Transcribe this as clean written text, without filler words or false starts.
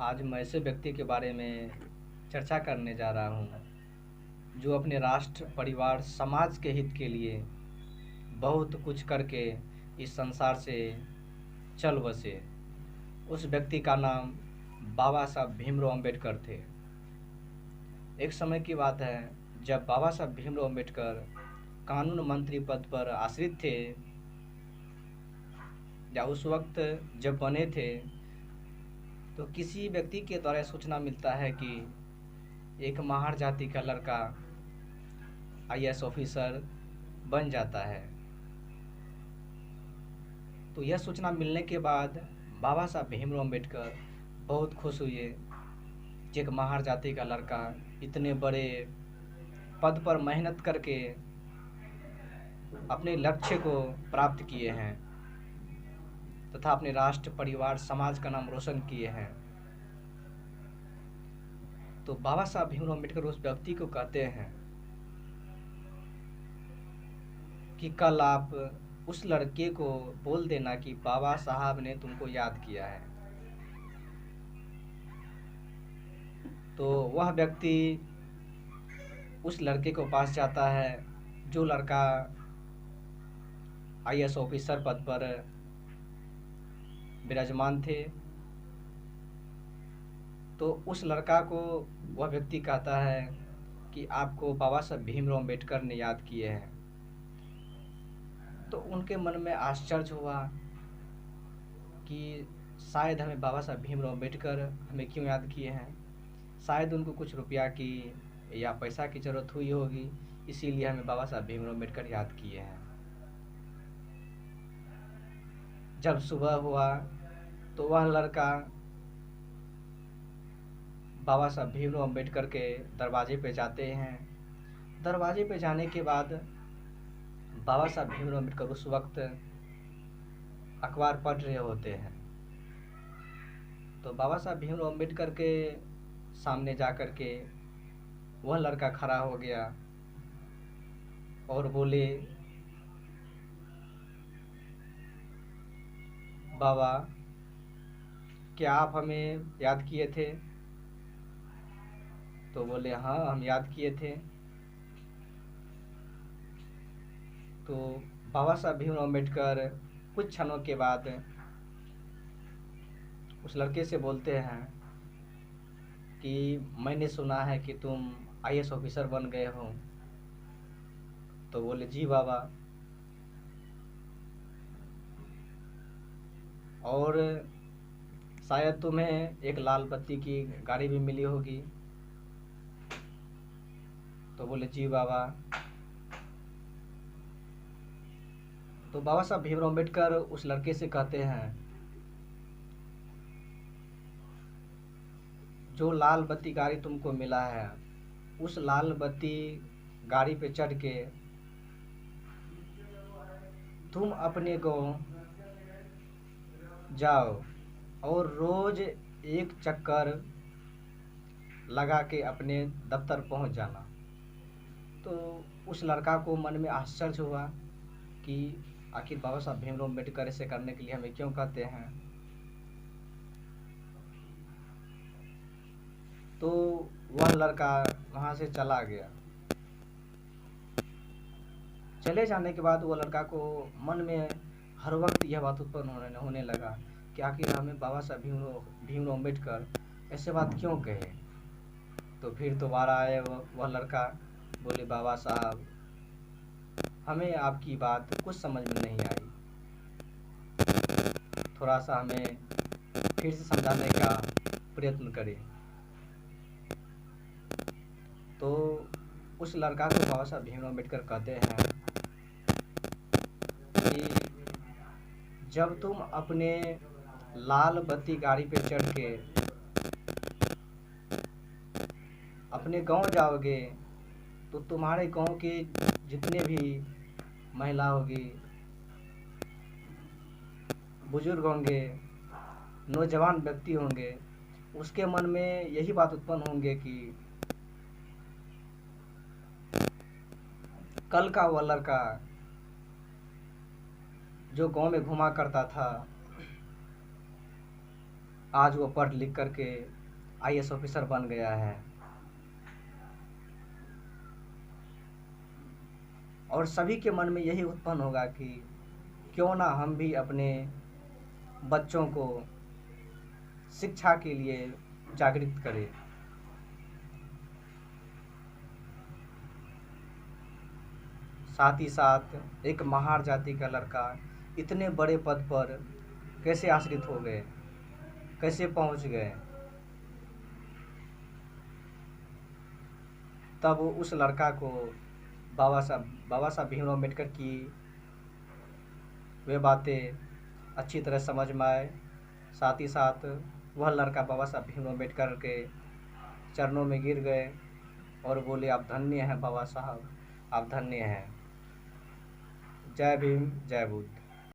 आज मैं ऐसे व्यक्ति के बारे में चर्चा करने जा रहा हूँ जो अपने राष्ट्र, परिवार, समाज के हित के लिए बहुत कुछ करके इस संसार से चल बसे। उस व्यक्ति का नाम बाबा साहब भीमराव अम्बेडकर थे। एक समय की बात है जब बाबा साहब भीमराव अम्बेडकर कानून मंत्री पद पर आश्रित थे, या उस वक्त जब बने थे, तो किसी व्यक्ति के द्वारा सूचना मिलता है कि एक महार जाति का लड़का आईएएस ऑफिसर बन जाता है। तो यह सूचना मिलने के बाद बाबा साहब भीमराव अम्बेडकर बहुत खुश हुए कि एक महार जाति का लड़का इतने बड़े पद पर मेहनत करके अपने लक्ष्य को प्राप्त किए हैं तथा अपने राष्ट्र, परिवार, समाज का नाम रोशन किए हैं। तो बाबा साहब भीमराव अम्बेडकर उस व्यक्ति को कहते हैं कि कल आप उस लड़के को बोल देना कि बाबा साहब ने तुमको याद किया है। तो वह व्यक्ति उस लड़के को पास जाता है जो लड़का आईएएस ऑफिसर पद पर विराजमान थे। तो उस लड़का को वह व्यक्ति कहता है कि आपको बाबा साहब भीमराव अम्बेडकर ने याद किए हैं। तो उनके मन में आश्चर्य हुआ कि शायद हमें बाबा साहब भीमराव अम्बेडकर हमें क्यों याद किए हैं। शायद उनको कुछ रुपया की या पैसा की ज़रूरत हुई होगी, इसीलिए हमें बाबा साहब भीमराव अम्बेडकर याद किए हैं। जब सुबह हुआ तो वह लड़का बाबा साहब भीमराव अम्बेडकर के दरवाजे पे जाते हैं। दरवाजे पे जाने के बाद बाबा साहब भीमराव अम्बेडकर उस वक्त अखबार पढ़ रहे होते हैं। तो बाबा साहब भीमराव अम्बेडकर के सामने जा कर के वह लड़का खड़ा हो गया और बोले, बाबा, क्या आप हमें याद किए थे? तो बोले, हाँ, हम याद किए थे। तो बाबा साहब भीमराव अम्बेडकर कुछ क्षणों के बाद उस लड़के से बोलते हैं कि मैंने सुना है कि तुम आईएएस ऑफिसर बन गए हो। तो बोले, जी बाबा। और शायद तुम्हें एक लाल बत्ती की गाड़ी भी मिली होगी। तो बोले, जी बाबा। तो बाबा साहब भीमराव अम्बेडकर उस लड़के से कहते हैं, जो लाल बत्ती गाड़ी तुमको मिला है, उस लाल बत्ती गाड़ी पे चढ़ के तुम अपने गाँव जाओ और रोज एक चक्कर लगा के अपने दफ्तर पहुंच जाना। तो उस लड़का को मन में आश्चर्य हुआ कि आखिर बाबा साहब भीमराव अम्बेडकर ऐसे करने के लिए हमें क्यों कहते हैं। तो वह लड़का वहाँ से चला गया। चले जाने के बाद वह लड़का को मन में हर वक्त यह बात उत्पन्न होने लगा कि आखिर हमें बाबा साहब भीमराव अम्बेडकर ऐसे बात क्यों कहे। तो फिर दोबारा आए वह लड़का, बोले, बाबा साहब, हमें आपकी बात कुछ समझ में नहीं आई, थोड़ा सा हमें फिर से समझाने का प्रयत्न करें। तो उस लड़का को बाबा साहब भीमराव अम्बेडकर कहते हैं कि जब तुम अपने लाल बत्ती गाड़ी पे चढ़ के अपने गांव जाओगे तो तुम्हारे गांव के जितने भी महिला होगी, बुजुर्ग होंगे, नौजवान व्यक्ति होंगे, उसके मन में यही बात उत्पन्न होंगे कि कल का वह लड़का जो गांव में घुमा करता था, आज वो पढ़ लिख करके आईएएस ऑफिसर बन गया है। और सभी के मन में यही उत्पन्न होगा कि क्यों ना हम भी अपने बच्चों को शिक्षा के लिए जागृत करें। साथ ही साथ एक महार जाति का लड़का इतने बड़े पद पर कैसे आश्रित हो गए, कैसे पहुंच गए। तब उस लड़का को बाबा साहब भीमराव अम्बेडकर की वे बातें अच्छी तरह समझ में आए। साथ ही साथ वह लड़का बाबा साहब भीमराव अम्बेडकर के चरणों में गिर गए और बोले, आप धन्य हैं बाबा साहब, आप धन्य हैं। जय भीम, जय बुद्ध।